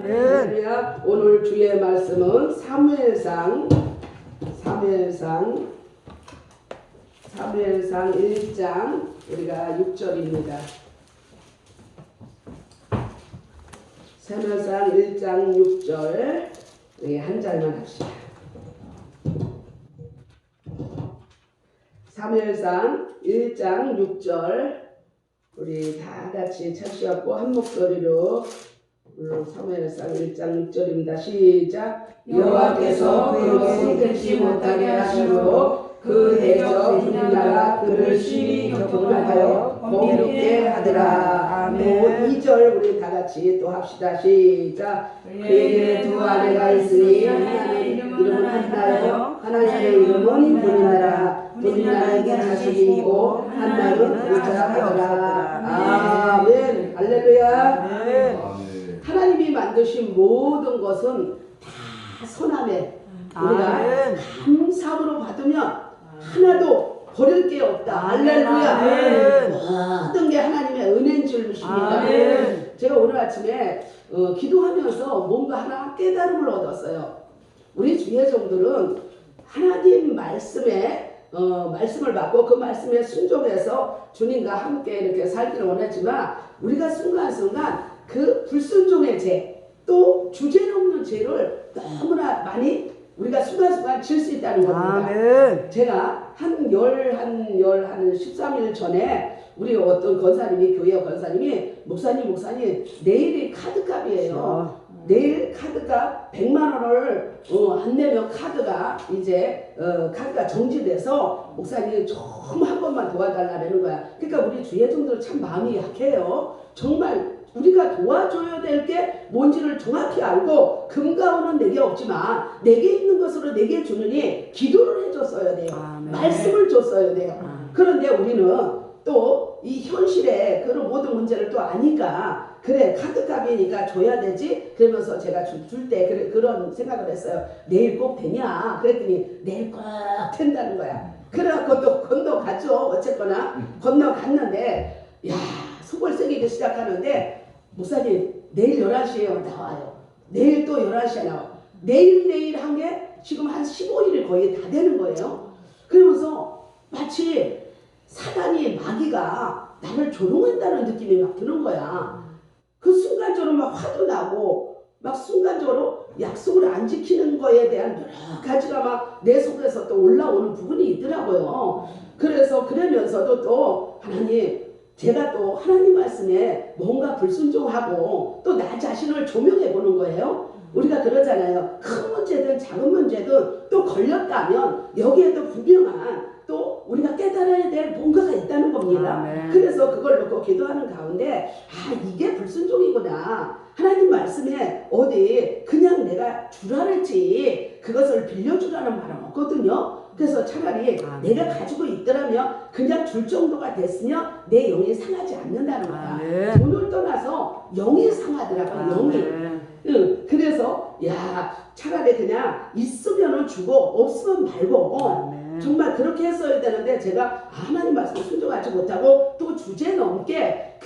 할렐루야. 오늘 주의 말씀은 사무엘상 1장 우리가 6절입니다. 사무엘상 1장 6절 우리 한 절만 합시다. 사무엘상 1장 6절 우리 다 같이 찾으셨고 한 목소리로 사무엘상 1장 6절입니다. 시작. 여호와께서 그로 손들지 못하게 하심으로 그 대적 우리나라 그를 심히 교통하여 범죄케 하더라. 아멘. 2절 우리 다 같이 또 합시다. 시작. 그에게 두 아내가 있으니 하나님의 이름은 한나요 하나님의 이름은 분이나라. 분이나에게 자식이 있고 한나는 부자하더라. 아멘. 할렐루야. 아멘. 하나님이 만드신 모든 것은 다 선함에 우리가 감사함으로 받으면 하나도 버릴 게 없다. 할렐루야. 모든 게 하나님의 은혜인 줄 믿습니다. 제가 오늘 아침에 기도하면서 뭔가 하나 깨달음을 얻었어요. 우리 주의 종들은 하나님 말씀을 받고 그 말씀에 순종해서 주님과 함께 이렇게 살기를 원했지만 우리가 순간순간 그 불순종의 죄, 또 주제넘는 죄를 너무나 많이 우리가 순간순간 질 수 있다는 겁니다. 아멘. 제가 한 13일 전에 우리 어떤 권사님이, 교회 권사님이 목사님 내일이 카드값이에요. 내일 카드값 100만 원을 안 내면 카드가 이제 카드가 정지돼서 목사님이 좀 한 번만 도와달라는 거야. 그러니까 우리 주의 종들은 참 마음이 약해요. 정말 우리가 도와줘야 될 게 뭔지를 정확히 알고 금가오는 내게 없지만 내게 있는 것으로 내게 주느니 기도를 해줬어야 돼요. 말씀을 줬어야 돼요. 그런데 우리는 또 이 현실에 그런 모든 문제를 또 아니까 그래 카드값이니까 줘야 되지 그러면서 제가 줄 때 그런 생각을 했어요. 내일 꼭 되냐 그랬더니 내일 꼭 된다는 거야. 그래갖고 또 건너갔죠. 어쨌거나 건너갔는데 야 속을 썩이기 시작하는데 목사님 내일 11시에 나와요. 내일 또 11시에 나와. 내일 한 게 지금 한 15일이 거의 다 되는 거예요. 그러면서 마치 사단이 마귀가 나를 조롱한다는 느낌이 막 드는 거야. 그 순간적으로 막 화도 나고 막 순간적으로 약속을 안 지키는 거에 대한 여러 가지가 막 내 속에서 또 올라오는 부분이 있더라고요. 그래서 그러면서도 또 하나님 제가 또 하나님 말씀에 뭔가 불순종하고 또 나 자신을 조명해 보는 거예요. 우리가 그러잖아요. 큰 문제든 작은 문제든 또 걸렸다면 여기에도 분명한 또 우리가 깨달아야 될 뭔가가 있다는 겁니다. 그래서 그걸 놓고 기도하는 가운데 이게 불순종이구나. 하나님 말씀에 어디 그냥 내가 주라랬지 그것을 빌려주라는 말은 없거든요. 그래서 차라리 내가 가지고 있더라면 그냥 줄 정도가 됐으면 내 영이 상하지 않는다는 거야. 돈을 떠나서 영이 상하더라고요. 영이. 그래서 차라리 그냥 있으면 주고 없으면 말고 정말 그렇게 했어야 되는데 제가 하나님 말씀을 순종하지 못하고 또 주제넘게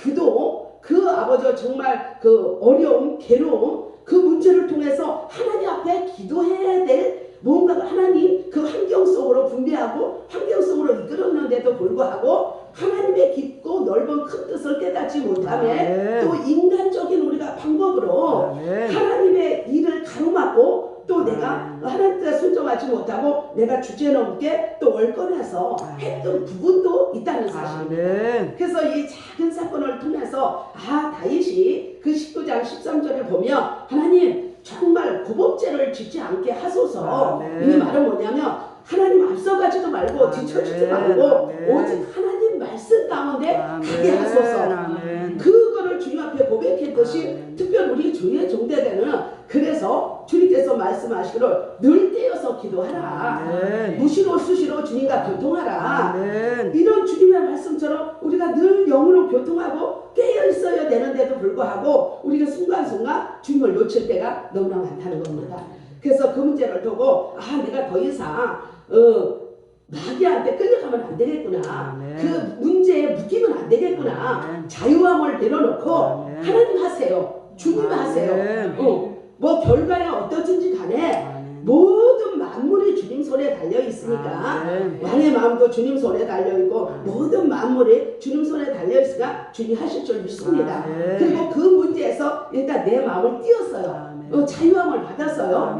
그 아버지가 정말 그 어려움 괴로움 그 문제를 통해서 하나님 앞에 기도해야 될 뭔가 하나님 그 환경 속으로 분배하고 환경 속으로 이끌었는데도 불구하고 하나님의 깊고 넓은 큰 뜻을 깨닫지 못하며 또 인간적인 우리가 방법으로 하나님의 일을 가로막고 또 내가 하나님 뜻에 순종하지 못하고 내가 주제넘게 또 월권해서 했던 부분도 있다는 사실입니다. 그래서 이 작은 사건을 통해서 다윗이 그 19장 13절에 보면 하나님 정말 고법죄를 짓지 않게 하소서. 이 말은 뭐냐면 하나님 앞서가지도 말고 뒤처지도 말고 오직 하나님 말씀 가운데 가게 하소서. 그거를 주님 앞에 고백했듯이 특별히 우리 주의 종되되는 그래서 주님께서 말씀하시기를 늘 떼어서 기도하라. 무시로 수시로 주님과 교통하라. 이런 주님의 말씀처럼 우리가 늘 영으로 교통하고 깨어 있어야 되는데도 불구하고 우리가 순간순간 주님을 놓칠 때가 너무나 많다는 겁니다. 그래서 그 문제를 두고 내가 더 이상 마귀한테 끌려가면 안 되겠구나. 그 문제에 묶이면 안 되겠구나. 자유함을 내려놓고 하나님 하세요. 주님 하세요. 뭐 결과가 어떠든지 간에 모든 만물이 주님 손에 달려 있으니까 왕의 마음도 주님 손에 달려 있고 모든 만물이 주님 손에 달려 있으니까 주님 하실 줄 믿습니다. 그리고 그 문제에서 일단 내 마음을 띄었어요. 자유함을 받았어요.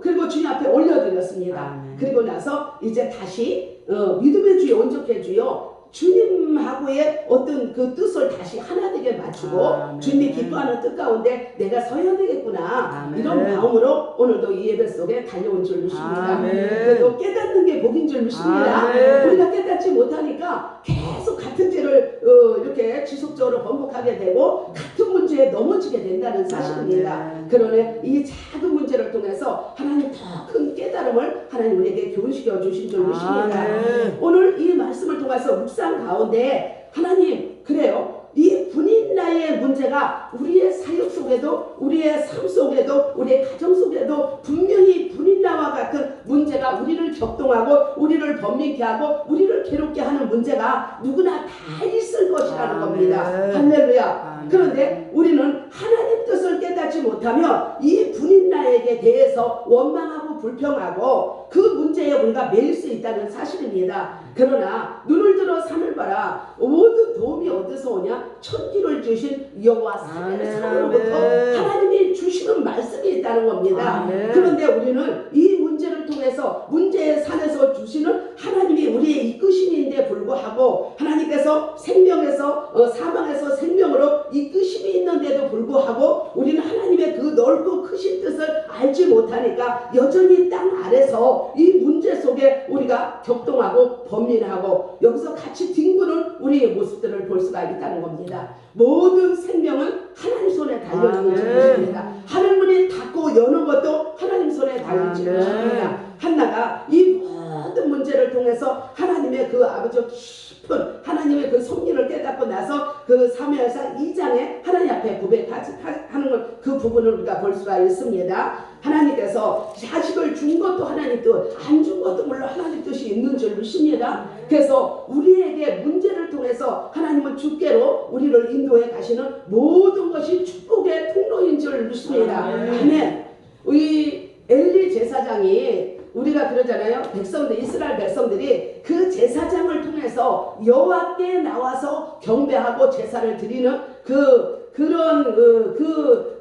그리고 주님 앞에 올려드렸습니다. 그리고 나서 이제 다시 믿음의 주여 온전케 주여 주님하고의 어떤 그 뜻을 다시 하나 되게 맞추고 주님이 기뻐하는 뜻 가운데 내가 서야 되겠구나 이런 마음으로 오늘도 이 예배 속에 달려온 줄 믿습니다. 그래도 깨닫는 게 복인 줄 믿습니다. 우리가 깨닫지 못하니까 계속 같은 죄를 이렇게 지속적으로 반복하게 되고 같은 문제에 넘어지게 된다는 사실입니다. 그러나 이 작은 문제를 통해서 하나님 더 큰 깨달음을 하나님 우리에게 교훈시켜 주신 줄 믿습니다. 오늘 이 말씀을 통해서 묵상 가운데 하나님 그래요. 이 분인나의 문제가 우리의 사역 속에도 우리의 삶 속에도 우리의 가정 속에도 분명히 분인나와 같은 문제가 우리를 격동하고 우리를 번민케 하고 우리를 괴롭게 하는 문제가 누구나 다 있을 것이라는 겁니다. 할렐루야. 그런데 우리는 하나님 뜻을 깨닫지 못하면 이 분인나에게 대해서 원망하고 불평하고 그 문제에 우리가 매일 수 있다는 사실입니다. 그러나 눈을 들어 산을 봐라. 모든 도움이 어디서 오냐? 천지를 주신 여호와 산으로부터 하나님이 주시는 말씀이 있다는 겁니다. 그런데 우리는 이 문제를 통해서 문제의 산에서 주시는 하나님이 우리의 이끄심인데 불구하고 하나님께서 생명에서 사망에서 생명으로 이끄심이 있는데도 불구하고 우리는 하나님의 그 넓고 크신 뜻을 알지 못하니까 여전히 땅 아래서 이 문제 속에 우리가 격동하고 범민하고 여기서 같이 뒹구는 우리의 모습들을 볼 수가 있다는 겁니다. 모든 생명은 하나님 손에 달려있는 것입니다. 하늘문이 닫고 여는 것도 하나님 손에 달려있는 것입니다. 한나가 이 모든 문제를 통해서 하나님의 그 아버지 깊은 하나님의 그 섭리를 깨닫고 나서 그 사무엘상 2장에 하나님 앞에 고백하는 그 부분을 우리가 볼 수가 있습니다. 하나님께서 자식을 준 것도 하나님 뜻, 안 준 것도 물론 하나님 뜻이 있는 줄 믿습니다. 그래서 우리에게 문제를 통해서 하나님은 주께로 우리를 인도해 가시는 모든 것이 축복의 통로인 줄 믿습니다. 아멘. 우리 엘리 제사장이 우리가 그러잖아요. 백성들 이스라엘 백성들이 그 제사장을 통해서 여호와께 나와서 경배하고 제사를 드리는 그런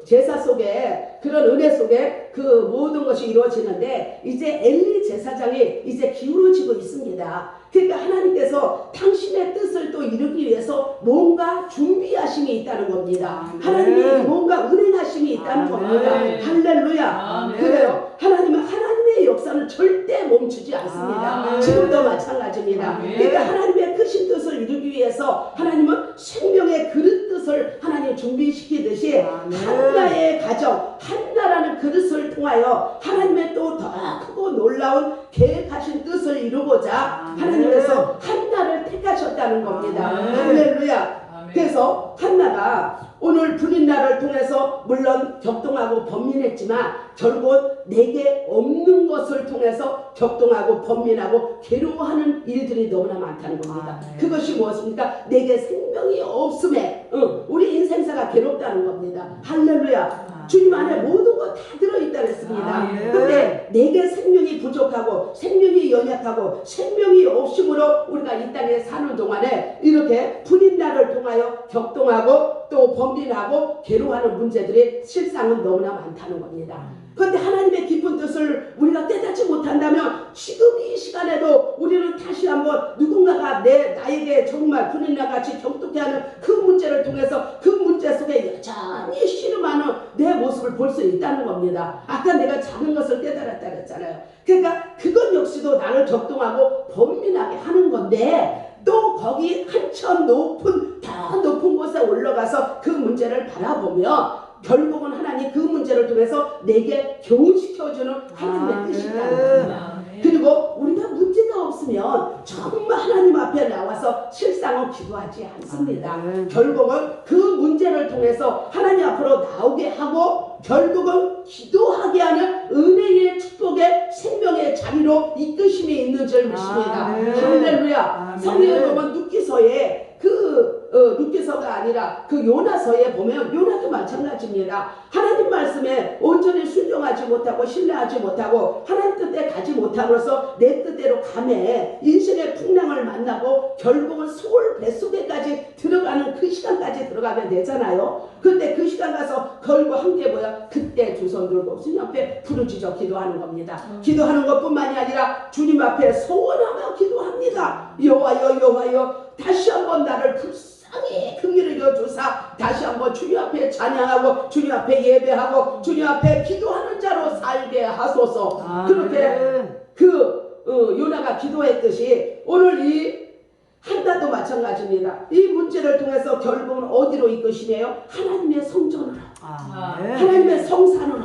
제사 속에 그런 은혜 속에 그 모든 것이 이루어지는데 이제 엘리 제사장이 이제 기울어지고 있습니다. 그러니까 하나님께서 당신의 뜻을 또 이루기 위해서 뭔가 준비하심이 있다는 겁니다. 하나님이 뭔가 은행하심이 있다는 겁니다. 할렐루야. 그래요. 하나님은 하나님의 역사는 절대 멈추지 않습니다. 지금도 마찬가지입니다. 그러니까 하나님의 크신 뜻을 이루기 위해서 하나님은 생명의 그릇 뜻을 하나님 준비시키듯이 한나의 가정, 한나라는 그릇을 통하여 하나님의 또 더 크고 놀라운 계획하신 뜻을 이루고자 하나님께서 한나를 택하셨다는 겁니다. 할렐루야. 그래서 한나가 오늘 분인날을 통해서 물론 격동하고 번민했지만 결국 내게 없는 것을 통해서 격동하고 번민하고 괴로워하는 일들이 너무나 많다는 겁니다. 그것이 무엇입니까? 내게 생명이 없음에 우리 인생사가 괴롭다는 겁니다. 할렐루야. 주님 안에 모든 거 다 들어있다 그랬습니다. 근데 내게 생명이 부족하고 생명이 연약하고 생명이 없음으로 우리가 이 땅에 사는 동안에 이렇게 분인날을 통하여 격동하고 또 번민하고 괴로워하는 문제들이 실상은 너무나 많다는 겁니다. 그런데 하나님의 깊은 뜻을 우리가 깨닫지 못한다면 지금 이 시간에도 우리는 다시 한번 누군가가 나에게 정말 분인날같이 격동케 하는 그 문제를 통해서 그 문제 속에 여전히 씨름하는 내 모습을 볼 수 있다는 겁니다. 아까 내가 작은 것을 깨달았다 그랬잖아요. 그러니까 그것 역시도 나를 격동하고 번민하게 하는 건데 또 거기 한참 더 높은 곳에 올라가서 그 문제를 바라보며 결국은 하나님 그 문제를 통해서 내게 교훈시켜주는 하나님의 뜻이 있다는 겁니다. 그리고 우리가 문제가 없으면 정말 하나님 앞에 나와서 실상은 기도하지 않습니다. 결국은 그 문제를 통해서 하나님 앞으로 나오게 하고 결국은 기도하게 하는 은혜의 축복의 생명의 자리로 이끄심이 있는 줄 믿습니다. 할렐루야. 성경에 보면 눕기서에 룻기서가 아니라 그 요나서에 보면 요나도 마찬가지입니다. 하나님 말씀에 온전히 순종하지 못하고 신뢰하지 못하고 하나님 뜻에 가지 못함으로써 내 뜻대로 감해 인생의 풍랑을 만나고 결국은 소울 뱃속에까지 들어가는 그 시간까지 들어가게 되잖아요. 근데 그 시간 가서 결국 함께 뭐야? 그때 두 손 들고 주님 앞에 부르짖어 기도하는 겁니다. 기도하는 것뿐만이 아니라 주님 앞에 소원하며 기도합니다. 여호와여 여호와여 다시 한번 나를 불쌍히 긍휼히 여주사 다시 한번 주님 앞에 찬양하고 주님 앞에 예배하고 주님 앞에 기도하는 자로 살게 하소서. 그렇게 요나가 기도했듯이 오늘 이 한나도 마찬가지입니다. 이 문제를 통해서 결국은 어디로 이끄시네요? 하나님의 성전으로, 하나님의 성산으로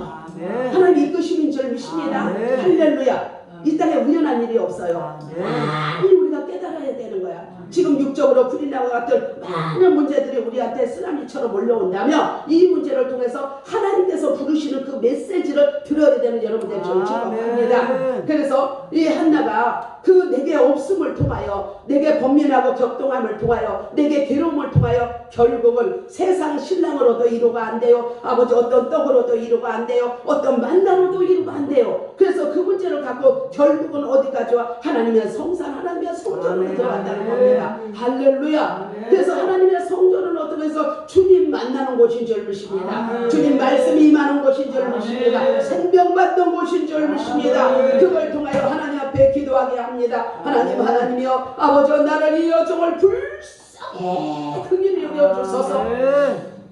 하나님 이끄시는 줄 믿습니다. 할렐루야. 이 땅에 우연한 일이 없어요. 많이 우리가 깨달아야 되는 거야. 지금 육적으로 불이나와 같은 많은 문제들이 우리한테 쓰나미처럼 몰려온다면 이 문제를 통해서 하나님께서 부르시는 그 메시지를 들어야 되는 여러분들 좀 축복합니다. 그래서 이 한나가 그 내게 없음을 통하여 내게 번민하고 격동함을 통하여 내게 괴로움을 통하여 결국은 세상 신랑으로도 이루가 안 돼요. 아버지 어떤 떡으로도 이루가 안 돼요. 어떤 만나로도 이루가 안 돼요. 그래서 그 문제를 갖고 결국은 어디까지와 하나님의 성산 하나님의 성전으로 들어간다는 겁니다. 할렐루야. 그래서 하나님의 성전은 어떻게 해서 주님 만나는 곳인 줄 믿습니다. 주님 말씀이 임하는 곳인 줄 믿습니다. 생명받는 곳인 줄 믿습니다. 그걸 통하여 하나님 앞에 기도하게 합니다. 하나님이여 아버지 나를 이 여종을 불쌍히 긍휼히 여겨주소서.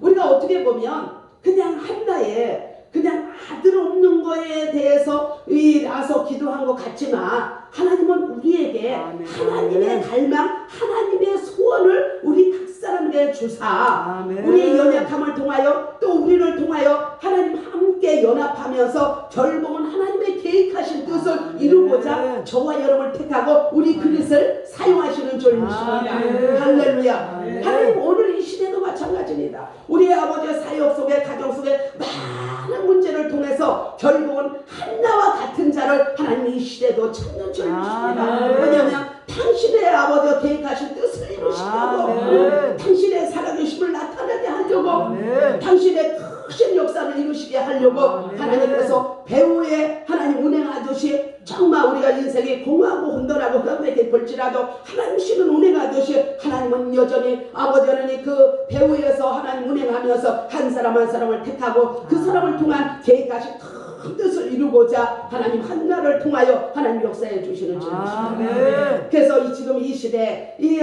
우리가 어떻게 보면 그냥 한나의 그냥 아들 없는 거에 대해서 나서 기도한 것 같지만 하나님은 우리에게 하나님의 갈망, 하나님의 소원을 우리 각 사람에게 주사 우리의 연약함을 통하여 또 우리를 통하여 하나님 함께 연합하면서 결국은 하나님의 계획하신 뜻을 이루고자 저와 여러분을 택하고 우리 그릇을 사용하시는 줄 믿습니다. 할렐루야. 하나님 오늘 이 시대도 마찬가지입니다. 우리의 아버지의 사역 속에 가정 속에 많은 문제를 통해서 결국은 한나와 같은 자를 하나님 이 시대도 찾는 줄 믿습니다. 왜냐하면 당신의 아버지가 계획하신 뜻을 이루시려고 당신의 살아계심을 나타나게 하려고 당신의 크신 역사를 이루시게 하려고 하나님께서 배후에 하나님 운행하듯이 정말 우리가 인생이 공허하고 혼돈하고 흠에게 볼지라도 하나님께는 운행하듯이 하나님은 여전히 아버지 하나님 그 배후에서 하나님 운행하면서 한 사람 한 사람을 택하고 그 사람을 통한 계획하신 큰 뜻을 이루고자 하나님 한나를 통하여 하나님 역사해 주시는 줄 믿습니다. 그래서 지금 이 시대 이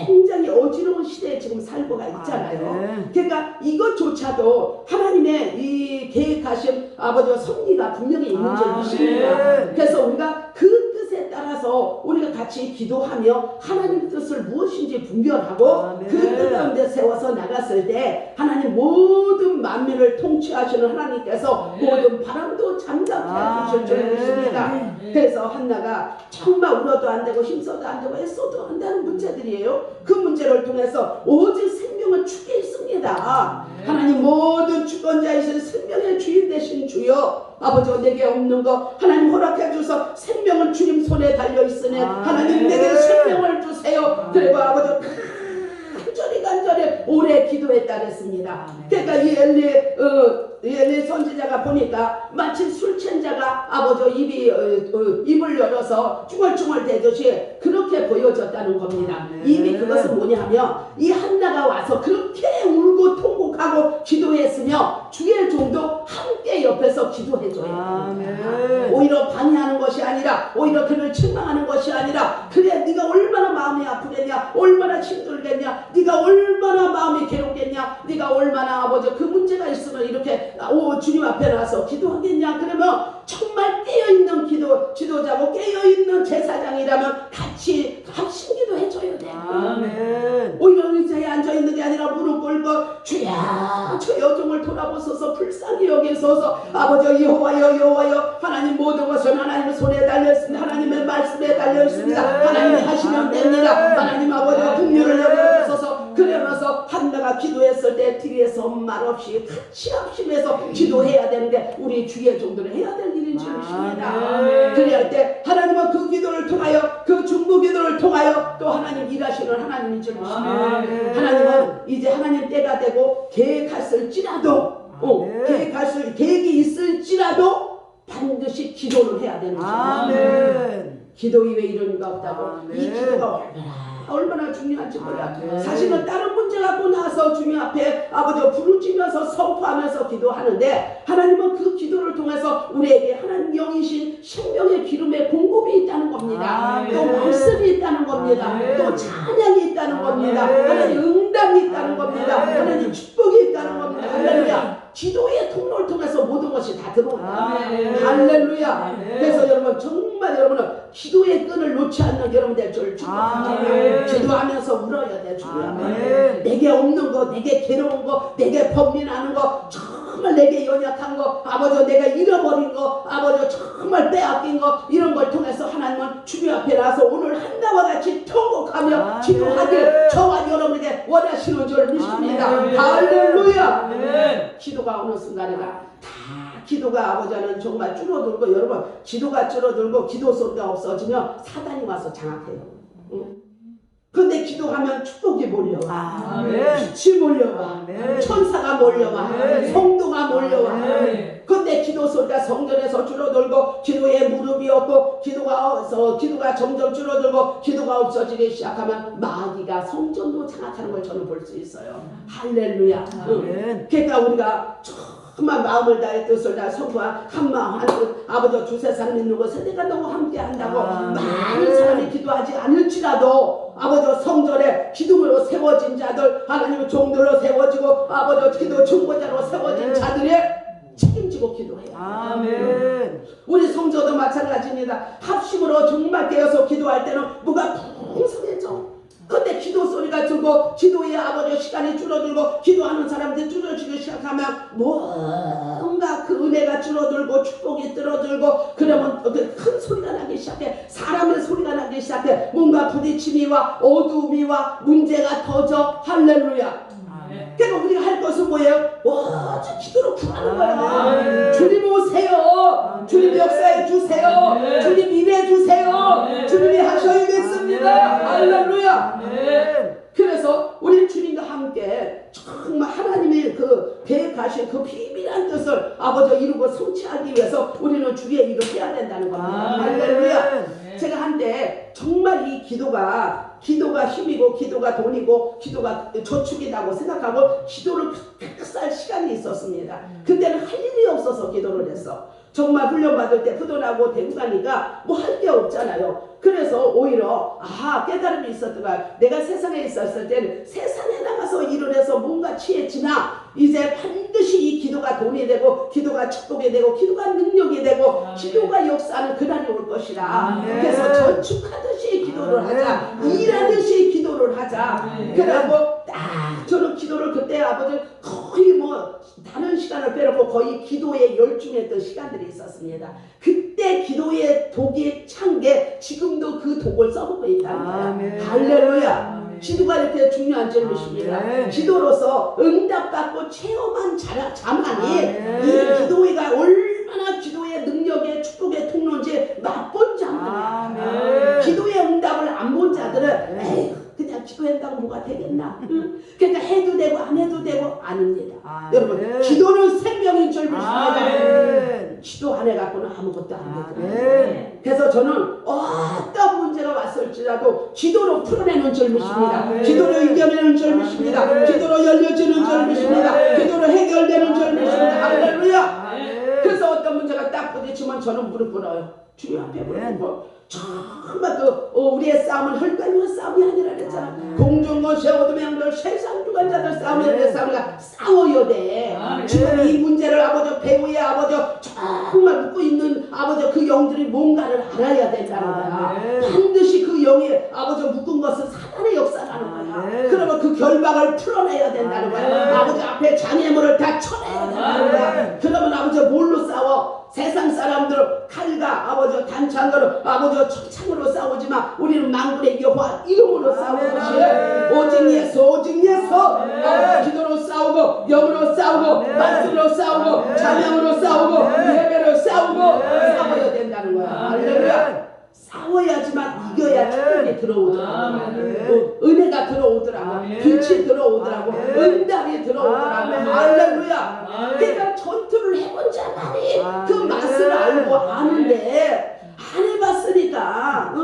굉장히 어지러운 시대에 지금 살고 있잖아요. 그러니까 이것조차도 하나님의 이 계획하신 아버지와 섭리가 분명히 있는 줄 믿습니다. 그래서 우리가 그 뜻에 따라서 우리가 같이 기도하며 하나님 뜻을 무엇인지 분별하고 그 뜻 가운데 세워서 나갔을 때 하나님 모든 만민을 통치하시는 하나님께서 모든 바람도 잠잠케 하실 줄 믿습니다. 그래서 한나가 정말 울어도 안 되고 힘써도 안 되고 애써도 안 되는 문제들이에요. 그 문제를 통해서 오직 생명은 주께 있습니다. 하나님 모든 주권자이신 생명의 주인 되신 주여 아버지가 내게 없는 거 하나님 허락해 주셔서 생명은 주님 손에 달려있으니 하나님 내게 생명을 주세요. 그리고 아버지 간절히 오래 기도했다 그랬습니다. 그러니까 이 엘리 선지자가 보니까 마치 술 취한 자가 아버지 입을 열어서 쭈글쭈글 대듯이 그렇게 보여졌다는 겁니다. 이미 그것은 뭐냐면 이 한나가 와서 그렇게 울고 통곡하고 기도했으며 주의 종도 함께 옆에서 기도해줘야 됩니다. 오히려 방해하는 것이 아니라 오히려 그를 책망하는 것이 아니라 그래 네가 얼마나 마음이 아프겠냐 얼마나 힘들겠냐 네가 얼마나 마음이 괴롭겠냐 네가 얼마나 아버지 그 문제가 있으면 이렇게 주님 앞에 나서 기도하겠냐 그러면 정말 깨어있는 지도자고 깨어있는 제사장이라면 같이 합심기도 해줘야 돼요. 오히려 의자에 앉아있는 게 아니라 무릎 꿇고 주야 저 여종을 돌아보소서 불쌍히 여기소서 아버지 여호와여 하나님 모든 것은 하나님의 손에 달려있습니다. 하나님의 말씀에 달려있습니다. 하나님이 하시면 됩니다. 하나님 아버지가 긍휼을 여겨주소서. 그러면서 한나가 기도했을 때 뒤에서 말없이 같이 합심해서 기도해야 되는데 우리 주의 종들은 해야 될 일인 줄 믿습니다. 그래야 할 때 하나님은 그 기도를 통하여 그 중보 그 기도를 통하여 또 하나님 일하시는 하나님인 줄 믿습니다. 하나님은 이제 하나님 때가 되고 계획했을지라도 계획이 있을지라도 반드시 기도를 해야 되는 거죠. 기도 이외에 이런 이유가 없다고. 이 기도가 얼마나 중요한지 몰라. 사실은 다른 문제 갖고 나서 주님 앞에 아버지 부르짖으면서 선포하면서 기도하는데 하나님은 그 기도를 통해서 우리에게 하나님 영이신 생명의 기름의 공급이 있다는 겁니다. 또 말씀이 있다는 겁니다. 또 찬양이 있다는 겁니다. 하나님 응답이 있다는 겁니다. 하나님 축복이 있다는 겁니다. 할렐루야. 기도의 통로를 통해서 모든 것이 다 들어온다. 할렐루야. 그래서 여러분 정말 여러분은 기도의 끈을 놓지 않는 여러분 될 줄 축복합니다. 기도하면서 울어야 돼. 주님. 내게 없는 거, 내게 괴로운 거, 내게 범민하는 거, 정말 내게 연약한 거, 아버지 내가 잃어버린 거, 아버지 정말 빼앗긴 거, 이런 걸 통해서 하나님은 주님 앞에 나서 오늘 한나와 같이 통곡하며 기도하길 저와 여러분에게 원하시는 줄 믿습니다. 할렐루야. 기도가 어느 순간에가 다 기도가 아버지는 정말 줄어들고 여러분 기도가 줄어들고 기도 소리가 없어지면 사단이 와서 장악해요. 근데 기도하면 축복이 몰려와. 빛이 몰려와. 천사가 몰려와. 성도가 몰려와. 근데 기도 소리가 성전에서 줄어들고 기도에 무릎이 없고 기도가 점점 줄어들고 기도가 없어지기 시작하면 마귀가 성전도 장악하는 걸 저는 볼 수 있어요. 할렐루야. 그러니까 우리가 정말 마음을 다해 뜻을 다해 선포한 한마음 한뜻 아버지 두세상 믿는 것 세대가 너무 함께 한다고 많은 사람이 기도하지 않을지라도 아버지 성전에 기둥으로 세워진 자들 하나님의 종들로 세워지고 아버지 기도 중보자로 세워진 자들이 책임지고 기도해요. 우리 성도도 마찬가지입니다. 합심으로 정말 깨어서 기도할 때는 뭐가 풍성해져. 근데 기도 소리가 들고 기도의 아버지 시간이 줄어들고 기도하는 사람들이 줄어지기 시작하면 뭔가 그 은혜가 줄어들고 축복이 줄어들고 그러면 큰 소리가 나기 시작해. 사람의 소리가 나기 시작해. 뭔가 부딪힘이 와 어두움이 와 문제가 터져. 할렐루야. 그러니까 우리가 할 것은 뭐예요? 저 기도로 구하는 거야. 주님 오세요. 주님 역사해 주세요. 주님 일해 주세요. 주님이 하셔야겠습니다. 할렐루야. 그래서 우리 주님과 함께 정말 하나님의 그 계획하신 그 비밀한 뜻을 아버지 이루고 성취하기 위해서 우리는 주의 일을 해야 된다는 겁니다. 할렐루야. 제가 한때 정말 이 기도가 힘이고 기도가 돈이고 기도가 저축이라고 생각하고 기도를 살 시간이 있었습니다. 그때는 할 일이 없어서 기도를 했어. 정말 훈련받을 때 푸도나고 대구 가니까 뭐 할 게 없잖아요. 그래서 오히려 깨달음이 있었던 거야. 내가 세상에 있었을 때는 세상에 나가서 일을 해서 뭔가 취했지만 이제 반드시 이 기도가 돈이 되고 기도가 축복이 되고 기도가 능력이 되고 기도가 역사하는 그날이 올 것이라. 그래서 저축하듯이 기도를 하자. 일하듯이 기도를 하자. 그러고 딱 저는 기도를 그때 아버지 거의 뭐 다른 시간을 빼놓고 거의 기도에 열중했던 시간들이 있었습니다. 그때 기도의 독이 찬 게 지금도 그 독을 써보고 있다는 거야. 할렐루야. 기도가 이렇게 중요한 줄 믿습니다. 기도로서 응답받고 체험한 자만이 이 기도가 얼마나 기도의 능력의 축복의 통로인지 맛본 자만이야. 기도의 응답을 안 본 자들은 에이 그냥 기도한다고 뭐가 되겠나. 그러니까 해도 되고 안 해도 되고 아닙니다. 여러분 기도는 생명인 줄 믿습니다. 기도 안 해갖고는 아무것도 안 되거든요. 그래서 저는 어떤 문제가 왔을지라도 기도로 풀어내는 줄 믿습니다. 기도로 이겨내는 줄 믿습니다. 기도로 열려지는 줄 믿습니다. 기도로 해결되는 줄 믿습니다. 할렐루야. 그래서 어떤 문제가 딱 부딪히면 저는 무릎 꿇어요. 주님 앞에 무릎 꿇고 정말 우리의 싸움은 혈관과 싸움이 아니라 그랬잖아. 공중과 세워도 명들 세상 주관자들 싸움이라 싸움이가 싸워야 돼. 지금 이 문제를 아버지 배우의 아버지 정말 묻고 있는 아버지 그 영들이 뭔가를 알아야 된다는 거야. 반드시 그 영이 아버지 묶은 것은 사단의 역사라는 거야. 그러면 그 결박을 풀어내야 된다는 거야. 아버지 앞에 장애물을 다 쳐내야 된다는 거야. 그러면 아버지 뭘로 싸워? 세상 사람들 칼과 아버지 단창으로 아버지 청창으로 싸우지만 우리는 만군의 여호와 이름으로 싸우는 것이에요. 오직 예수 오직 예수. 아버지 기도로 싸우고 영으로 싸우고 말씀으로 싸우고 찬양으로 싸우고 예배로 싸우고 싸워야 된다는 거야. 할렐루야. 싸워야지만 이겨야 축복이 들어오더라고. 응답이 들어오더라고. 할렐루야. 그러니까 전투를 해본 자만이 그 맛을 알고 아는데 안 해봤으니까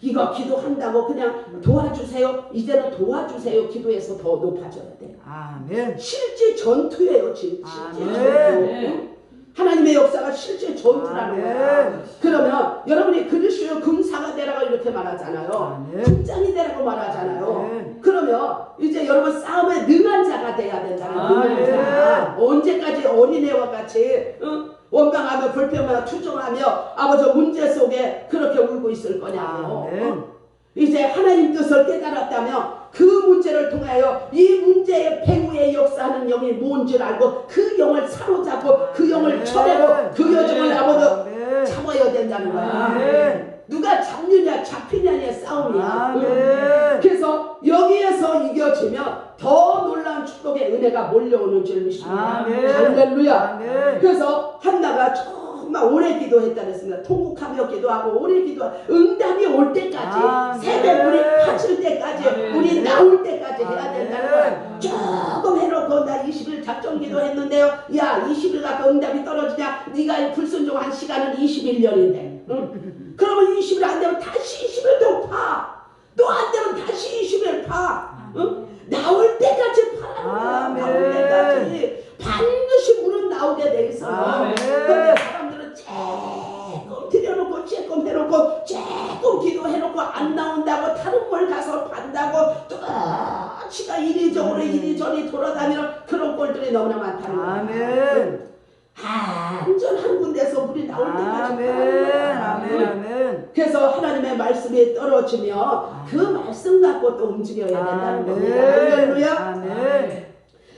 이거 기도한다고 그냥 도와주세요. 이제는 도와주세요. 기도해서 더 높아져야 돼. 아멘. 실제 전투예요. 실제 전투. 하나님의 역사가 실제 전투라는 거야. 그러면 여러분이 그리스도의 금사가 되라고 이렇게 말하잖아요. 군장이 되라고 말하잖아요. 그러면 이제 여러분 싸움에 능한 자가 돼야 된다는 능한 자. 언제까지 어린애와 같이 원망하며 불평하며 투정하며 아버지 문제 속에 그렇게 울고 있을 거냐고. 이제 하나님 뜻을 깨달았다면 그 문제를 통하여 이 문제의 배후에 역사하는 영이 뭔지를 알고 그 영을 사로잡고 그 영을 쳐내고 그 여정을 아버지 참아야 된다는 거야. 누가 잡느냐 잡히냐의 싸움이야. 그래서 여기에서 이겨지면 더 놀라운 축복의 은혜가 몰려오는 줄 믿습니다. 할렐루야. 그래서 한나가 정말 오래 기도했다 그랬습니다. 통곡하며 기도하고 오래 기도하고 응답이 올 때까지 새벽 우리 파칠 때까지 우리 나올 때까지 해야 된다는 거야. 조금 해놓고 나 20일 작정 기도했는데요. 야 20일 갖고 응답이 떨어지냐. 네가 불순종한 시간은 21년인데 그러면 20일 안 되면 다시 20일 더 파. 또 안 되면 다시 20일 파. 나올 때까지 파라는 거야. 나올 때까지 반드시 물은 나오게 돼 있어요. 그런데 사람들은 조금 들여놓고 조금 해놓고 조금 기도해놓고 안 나온다고 다른 걸 가서 판다고 또 지가 이리저리 이리저리 돌아다니는 그런 꼴들이 너무나 많다는 거야. 완전 한 군데서 물이 나올 때까지 파는 거야. 그래서 하나님의 말씀이 떨어지면 그 말씀 갖고 또 움직여야 된다는 겁니다. 할렐루야.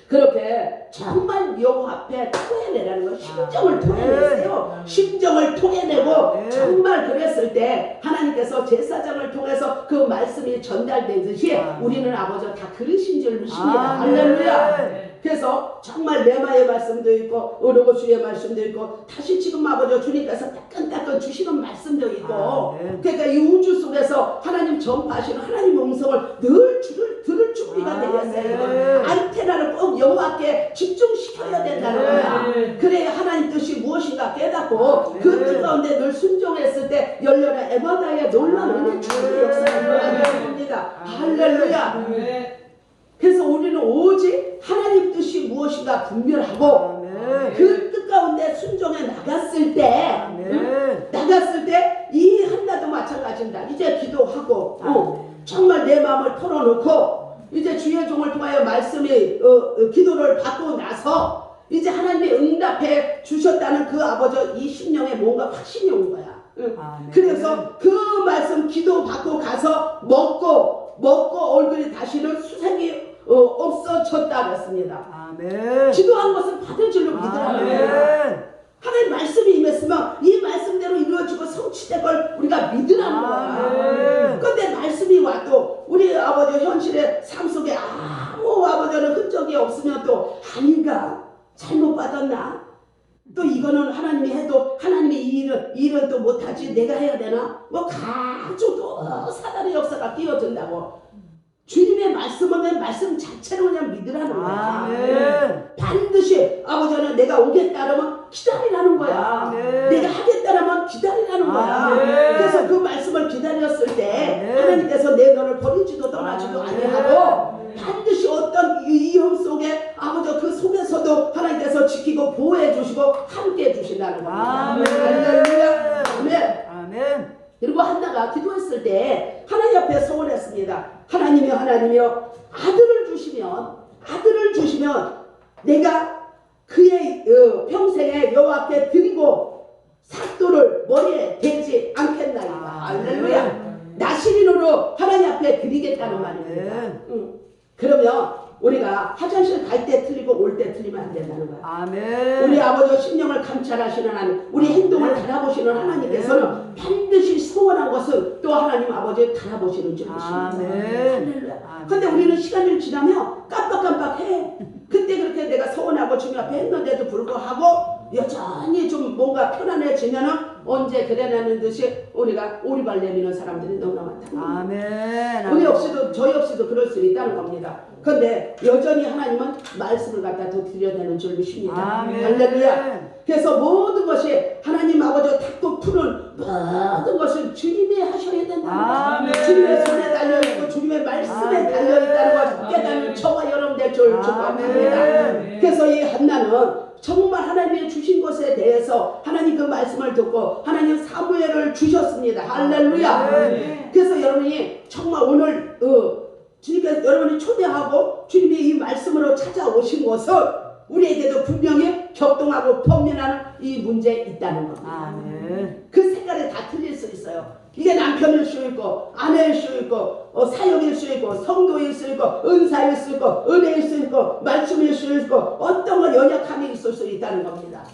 그렇게 정말 여호와 앞에 토해내라는 거. 심정을 토해내세요. 심정을 토해내고 정말 그랬을 때 하나님께서 제사장을 통해서 그 말씀이 전달되듯이 우리는 아버지 다 그러신 줄 믿습니다. 할렐루야. 그래서 정말 레마의 말씀도 있고 오르고주의 말씀도 있고 다시 지금 아버지 주님께서 따끈따끈 주시는 말씀도 있고 그러니까 이 우주 속에서 하나님 전파하시는 하나님의 음성을 늘 들을 준비가 되겠어요. 안테나를 꼭 여호와께 집중시켜야 된다는 거야. 그래야 하나님 뜻이 무엇인가 깨닫고 그 뜻 가운데 늘 순종했을 때 열려라 에바다의 놀라운 은혜 주의 역사가 일어나는 겁니다. 할렐루야. 그래서 우리는 오직 하나님 뜻이 무엇인가 분별하고 그 뜻 가운데 순종해 나갔을 때 이 한나도 마찬가지입니다. 이제 기도하고 정말 내 마음을 털어놓고 이제 주의 종을 통하여 말씀이 기도를 받고 나서 이제 하나님이 응답해 주셨다는 그 아버지 이 심령에 뭔가 확신이 온 거야. 그래서 그 말씀 기도 받고 가서 먹고 얼굴이 다시는 수색이 없어졌다 그랬습니다. 기도한 것은 받을 줄로 믿으라는 거예요. 하나님 말씀이 임했으면 이 말씀대로 이루어지고 성취될 걸 우리가 믿으라는 거야. 그런데 말씀이 와도 우리 아버지 현실의 삶 속에 아무 아버지는 흔적이 없으면 또 아닌가 잘못 받았나 또 이거는 하나님이 해도 하나님이 이 일은 또 못하지 내가 해야 되나 뭐 가지고 또 사단의 역사가 끼어든다고 주님의 말씀은 말씀 자체로 그냥 믿으라는 거야. 반드시 아버지는 내가 오겠다 그러면 기다리라는 거야. 내가 하겠다 그러면 기다리라는 거야. 그래서 그 말씀을 기다렸을 때 하나님께서 내 너를 버리지도 떠나지도 아니하고 반드시 어떤 위험 속에 아버지 그 속에서도 하나님께서 지키고 보호해 주시고 함께 해 주신다는 겁니다. 할렐루야. 아멘. 그리고 한나가 기도했을 때 하나님 앞에 소원했습니다. 하나님이여 아들을 주시면 내가 그의 평생에 여호와께 드리고 삭도를 머리에 대지 않겠나이다. 할렐루야. 나시린으로 하나님 앞에 드리겠다는 말입니다. 그러면 우리가 화장실 갈 때 틀리고 올 때 틀리면 안 된다는 거야. 우리 아버지 심령을 감찰하시는 하나님, 우리 행동을 달아보시는 하나님께서는 반드시 소원한 것을 또 하나님 아버지 달아보시는 줄 믿습니다. 할렐루야. 근데 우리는 시간이 지나면 깜빡깜빡해. 그때 그렇게 내가 소원하고 주님 앞에 했는데도 불구하고 여전히 좀 뭔가 편안해지면은 언제 그래라는 듯이 우리가 오리발 내미는 사람들이 너무나 많다. 아멘. 우리 역시도 저 역시도 그럴 수 있다는 겁니다. 그런데 여전히 하나님은 말씀을 갖다 더 드려내는 줄 믿습니다. 아멘. 할렐루야. 그래서 모든 것이 하나님 아버지가 탁구 푸는 모든 것을 주님이 하셔야 된다는 것. 주님의 손에 달려있고 주님의 말씀에 달려있다는 것 깨닫는 저와 여러분 될 줄 축복합니다. 그래서 이 한나는 정말 하나님이 주신 것에 대해서 하나님 그 말씀을 듣고 하나님 사무엘을 주셨습니다. 할렐루야. 그래서 여러분이 정말 오늘 주님께서 여러분이 초대하고 주님이 이 말씀으로 찾아오신 것은 우리에게도 분명히 격동하고 범민하는 이 문제에 있다는 겁니다. 그 색깔이 다 틀릴 수 있어요. 이게 남편일 수 있고 아내일 수 있고 사역일 수 있고 성도일 수 있고 은사일 수 있고 은혜일 수 있고 말씀일 수 있고 어떤 건 연약함이 있을 수 있다는 겁니다.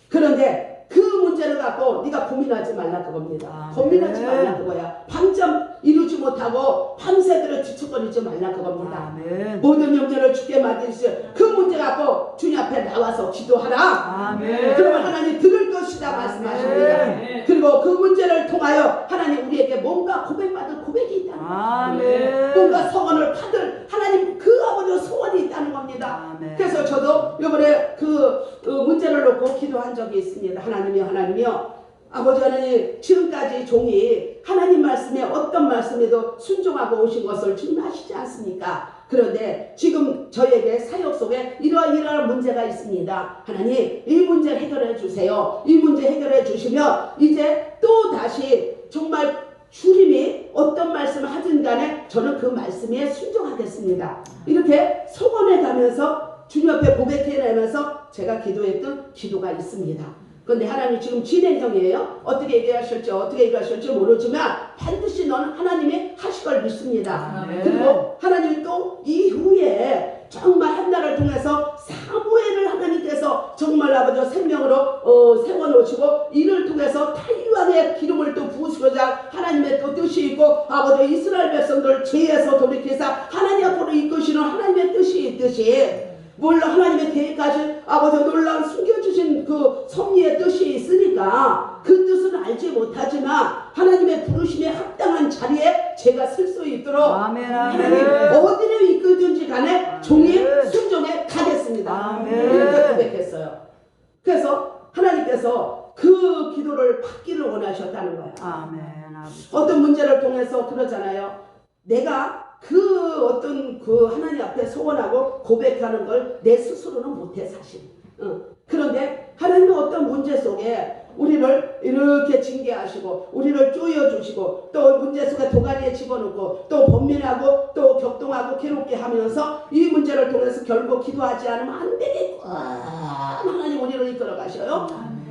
그런데 그 문제를 갖고 네가 고민하지 말라 그겁니다. 고민하지 말라 그거야. 방점 이루지 못하고 밤새도록 뒤척거리지 말라 그겁니다. 모든 영혼을 주께 맡기시오. 그 문제 갖고 주님 앞에 나와서 기도하라. 그러면 하나님 들을 것이다 말씀하십니다. 그리고 그 문제를 통하여 하나님 우리에게 뭔가 고백받을 고백이 있다는 겁니다. 뭔가 소원을 받을 하나님 그 아버지의 소원이 있다는 겁니다. 그래서 저도 이번에 그 문제를 놓고 기도한 적이 있습니다. 하나님이요 아버지 하나님 지금까지 종이 하나님 말씀에 어떤 말씀에도 순종하고 오신 것을 주님 아시지 않습니까? 그런데 지금 저에게 사역 속에 이러한 문제가 있습니다. 하나님 이 문제 해결해 주세요. 이 문제 해결해 주시면 이제 또 다시 정말 주님이 어떤 말씀을 하든 간에 저는 그 말씀에 순종하겠습니다. 이렇게 소원해 가면서 주님 앞에 고백해내면서 제가 기도했던 기도가 있습니다. 그런데 하나님이 지금 진행형이에요. 어떻게 얘기하실지 모르지만 반드시 너는 하나님이 하실 걸 믿습니다. 그리고 하나님이 또 이후에 정말 한나를 통해서 사무엘을 하나님께서 정말 아버지 생명으로 세워놓으시고 이를 통해서 탄유하게 기름을 또 부으시고자 하나님의 또 뜻이 있고 아버지 이스라엘 백성들 죄에서 돌이켜서 하나님 앞으로 이끄시는 하나님의 뜻이 있듯이 물론 하나님의 계획까지 아버지 놀라운 숨겨주신 그 섭리의 뜻이 있으니까 그 뜻은 알지 못하지만 하나님의 부르심에 합당한 자리에 제가 쓸 수 있도록 하나님 어디를 이끌든지 간에 종이 순종해 가겠습니다. 이렇게 고백했어요. 그래서 하나님께서 그 기도를 받기를 원하셨다는 거예요. 어떤 문제를 통해서 그러잖아요. 내가 그 어떤 그 하나님 앞에 소원하고 고백하는 걸 내 스스로는 못해 사실. 그런데 하나님은 어떤 문제 속에 우리를 이렇게 징계하시고 우리를 쪼여주시고 또 문제 속에 도가니에 집어넣고 또 번민하고 또 격동하고 괴롭게 하면서 이 문제를 통해서 결국 기도하지 않으면 안 되겠고 하나님 우리를 이끌어 가셔요.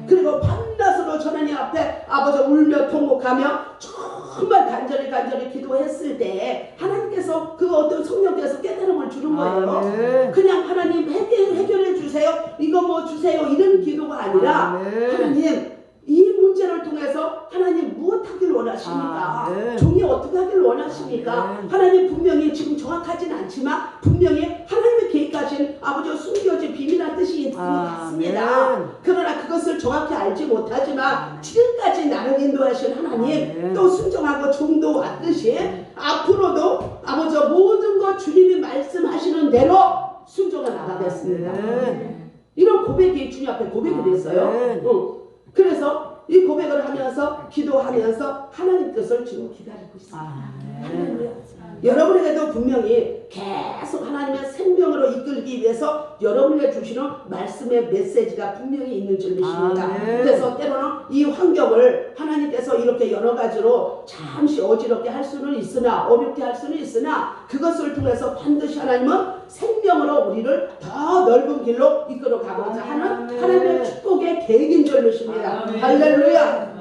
그리고 밤낮으로 하나님 앞에 아버지 울며 통곡하며 정말 간절히 기도했을 때 하나님께서 그 어떤 성령께서 깨달음을 주는 거예요. 그냥 하나님 해결해 주세요. 이거 뭐 주세요. 이런 기도가 아니라 하나님 이 문제를 통해서 하나님 무엇하길 원하십니까? 종이 어떻게 하길 원하십니까? 하나님 분명히 지금 정확하진 않지만 분명히 하나님의 계획하신 아버지의 숨겨진 비밀한 뜻이 있는 것 같습니다. 그러나 그것을 정확히 알지 못하지만 지금까지 나를 인도하신 하나님 또 순종하고 종도 왔듯이 앞으로도 아버지 모든 것 주님이 말씀하시는 대로 순종해 나가겠습니다. 이런 고백이 주님 앞에 고백이 됐어요. 그래서 이 고백을 하면서 기도하면서 하나님 뜻을 지금 기다리고 있습니다. 여러분에게도 분명히 계속 하나님의 생명으로 이끌기 위해서 여러분에게 주시는 말씀의 메시지가 분명히 있는 줄 믿습니다. 그래서 때로는 이 환경을 하나님께서 이렇게 여러 가지로 잠시 어지럽게 할 수는 있으나 어렵게 할 수는 있으나 그것을 통해서 반드시 하나님은 생명으로 우리를 더 넓은 길로 이끌어 가고자 하는 하나님의 축복의 계획인 줄 믿습니다. 할렐루야.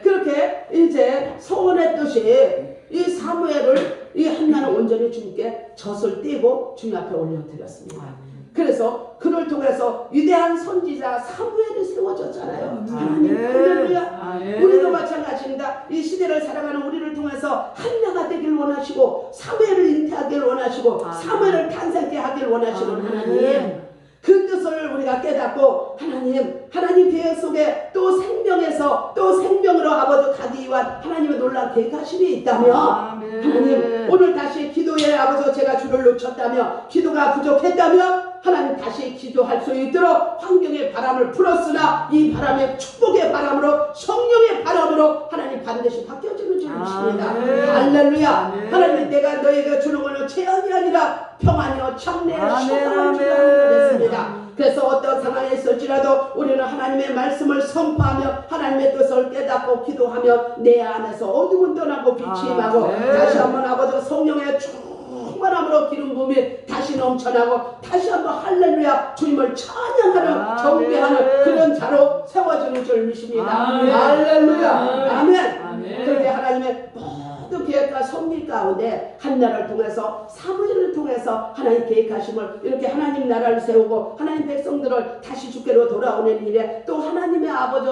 그렇게 이제 소원했듯이 이 사무엘을 이 한나는 온전히 주님께 젖을 떼고 주님 앞에 올려드렸습니다. 그래서 그를 통해서 위대한 선지자 사무엘이 세워졌잖아요. 하나님 할렐루야. 우리도 마찬가지입니다. 이 시대를 살아가는 우리를 통해서 한나가 되길 원하시고 사무엘을 잉태하길 원하시고 사무엘을 탄생케 하길 원하시는 하나님 그 뜻을 우리가 우리가 깨닫고 하나님 계획 속에 또 생명에서 또 생명으로 아버지 가기 위한 하나님의 놀라운 계획하심이 있다면 하나님 오늘 다시 기도에 아버지 제가 줄을 놓쳤다며 기도가 부족했다면 하나님 다시 기도할 수 있도록 환경의 바람을 풀었으나 이 바람의 축복의 바람으로 성령의 바람으로 하나님 반드시 바뀌어지는 줄 믿습니다. 할렐루야. 하나님 내가 너에게 주는 것은 재앙이 아니라 평안이요 장래의 소망을 주라고 했습니다. 그래서 어떤 상황에 있을지라도 우리는 하나님의 말씀을 선포하며 하나님의 뜻을 깨닫고 기도하며 내 안에서 어둠은 떠나고 빛이 임하고 다시 한번 아버지 성령의 충만함으로 기름 부음이 다시 넘쳐나고 다시 한번 할렐루야 주님을 찬양하는 경배하는 그런 자로 세워지는 줄 믿습니다. 할렐루야. 아멘. 그렇게 하나님의 모든 계획과 섭리 가운데 한나라를 통해서 사무엘을 통해서 하나님 계획하심을 이렇게 하나님 나라를 세우고 하나님 백성들을 다시 주께로 돌아오는 일에 또 하나님의 아버지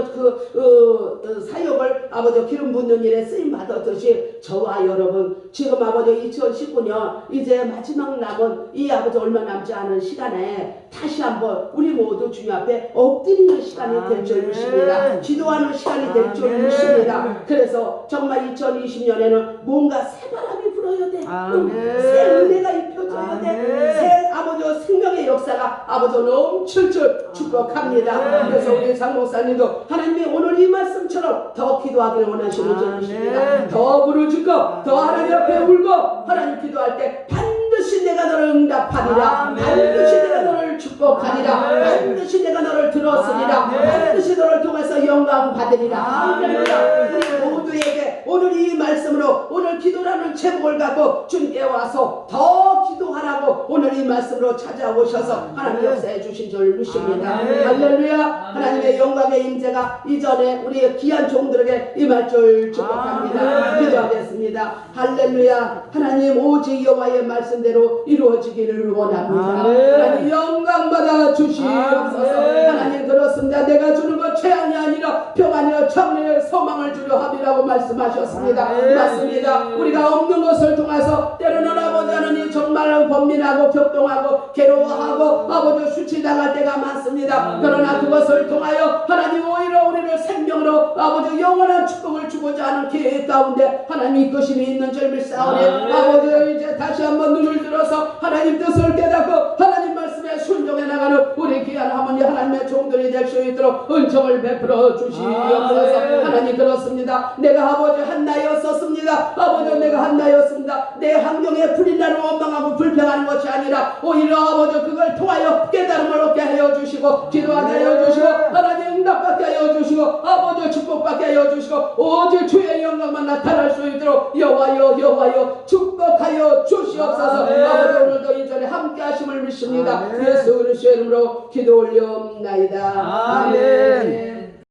사역을 아버지 기름 붓는 일에 쓰임 받았듯이 저와 여러분 지금 아버지 2019년 이제 마지막 남은 이 아버지 얼마 남지 않은 시간에 다시 한번 우리 모두 주님 앞에 엎드리는 시간이 될 줄 믿습니다. 기도하는 시간이 될 줄 믿습니다. 그래서 정말 2020년에는 뭔가 새 바람이 불어야 돼. 새 은혜가 입혀져야 돼. 새 아버지 생명의 역사가 아버지 넘칠 줄 축복합니다. 그래서 우리 장목사님도 하나님이 오늘 이 말씀처럼 더 기도하기를 원하시는 줄 믿습니다. 더 부르짖고 더 하나님 앞에 울고 하나님 기도할 때 반드시 내가 너를 응답하리라. 반드시 내가 너를 축복하리라. 반드시 내가 너를 들었으리라. 반드시 너를 통해서 영광 받으리라. 할렐루야. 우리 모두에게 오늘 이 말씀으로 오늘 기도라는 제목을 갖고 주님께 와서 더 기도하라고 오늘 이 말씀으로 찾아오셔서 하나님 역사해 주신 줄 믿습니다. 할렐루야. 하나님의 영광의 임재가 이전에 우리의 귀한 종들에게 임할 줄 축복합니다. 기도하겠습니다. 할렐루야. 하나님 오직 여호와의 말씀대로 이루어지기를 원합니다. 하나님 영광 받아 주시옵소서. 하나님 그렇습니다. 내가 주는 것 재앙이 아니라 평안이여 장래의 소망을 주려 함이라고 말씀하셨습니다. 맞습니다. 우리가 없는 것을 통해서 때로는 아버지 하나님 정말 번민하고 격동하고 괴로워하고 아버지 수치당할 때가 많습니다. 그러나 그것을 통하여 하나님 오히려 우리를 생명으로 아버지 영원한 축복을 주고자 하는 계획 가운데 하나님 이끄심이 있는 줄 믿사오니 아버지 이제 다시 한번 눈을 들어서 하나님 뜻을 깨닫고 하나님 말씀에 순종해 나가는 우리 귀한 하모니 하나님의 종들이 될 수 있도록 은총을 베풀어 주시옵소서. 하나님 그렇습니다. 내가 아버지 한나였었습니다. 아버지 내가 한나였습니다. 내 환경에 불이 나는 원망하고 불평하는 것이 아니라 오히려 아버지 그걸 통하여 깨달음을 얻게 하여 주시고 기도하게 하여 주시고 하나님 응답받게 하여 주시고 아버지 축복받게 하여 주시고 오직 주의 영광만 나타날 수 있도록 여호와여 축복하여 주시옵소서. 아버지 오늘도 이전에 함께 하심을 믿습니다. 예수 그리스도의 이름으로 기도 올려옵나이다. 아멘.